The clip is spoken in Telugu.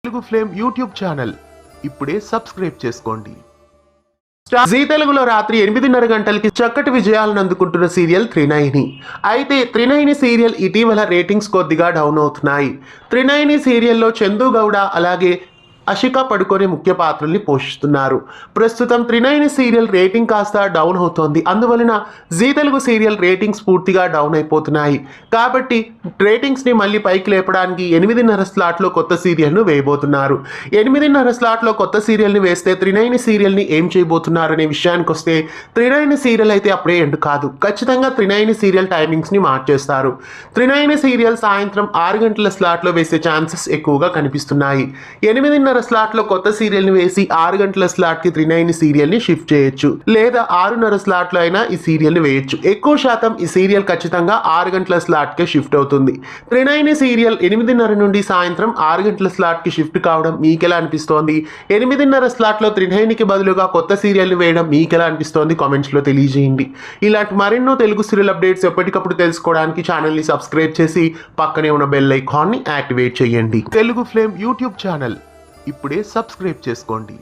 తెలుగు ఫ్లేమ్ యూట్యూబ్ ఛానల్ ఇప్పుడే సబ్స్క్రైబ్ చేసుకోండి. జీ తెలుగులో రాత్రి 8:30 గంటలకి చక్కటి విజయాలను అందుకుంటున్న సీరియల్ త్రినయని. అయితే త్రినయని సీరియల్ ఇటీవల రేటింగ్స్ కొద్దిగా డౌన్ అవుతున్నాయి. త్రినయని సీరియల్లో చందు గౌడ అలాగే అషికా పడుకొనే ముఖ్య పాత్రల్ని పోషిస్తున్నారు. ప్రస్తుతం త్రినయని సీరియల్ రేటింగ్ కాస్త డౌన్ అవుతోంది. అందువలన జీ తెలుగు సీరియల్ రేటింగ్స్ పూర్తిగా డౌన్ అయిపోతున్నాయి. కాబట్టి రేటింగ్స్ని మళ్ళీ పైకి లేపడానికి 8:30 స్లాట్లో కొత్త సీరియల్ను వేయబోతున్నారు. 8:30 స్లాట్లో కొత్త సీరియల్ని వేస్తే త్రినయని సీరియల్ని ఏం చేయబోతున్నారనే విషయానికి వస్తే త్రినయని సీరియల్ అయితే అప్పుడే ఎండ్ కాదు. ఖచ్చితంగా త్రినయని సీరియల్ టైమింగ్స్ని మార్చేస్తారు. త్రినయని సీరియల్ సాయంత్రం 6 గంటల స్లాట్లో వేసే ఛాన్సెస్ ఎక్కువగా కనిపిస్తున్నాయి. 8:30 స్లాట్లో కొత్త సీరియల్ని వేసి 6 గంటల స్లాట్కి త్రినయని సీరియల్ని షిఫ్ట్ చేయొచ్చు, లేదా 6:30 స్లాట్లో అయినా ఈ సీరియల్ని వేయొచ్చు. ఎక్కువ శాతం ఈ సీరియల్ ఖచ్చితంగా 6 గంటల స్లాట్కే షిఫ్ట్ అవుతుంది. త్రినయని సీరియల్ 8:30 నుండి సాయంత్రం 6 గంటల స్లాట్కి షిఫ్ట్ కావడం మీకెలా అనిపిస్తోంది? 8:30 స్లాట్లో త్రినయనికి బదులుగా కొత్త సీరియల్ని వేయడం మీకెలా అనిపిస్తోంది? కామెంట్స్లో తెలియజేయండి. ఇలాంటి మరెన్నో తెలుగు సీరియల్ అప్డేట్స్ ఎప్పటికప్పుడు తెలుసుకోవడానికి ఛానల్ని సబ్స్క్రైబ్ చేసి పక్కనే ఉన్న బెల్ ఐకాన్ని యాక్టివేట్ చేయండి. తెలుగు ఫ్లేమ్ యూట్యూబ్ ఛానల్ ఇప్పుడే సబ్స్క్రైబ్ చేసుకోండి.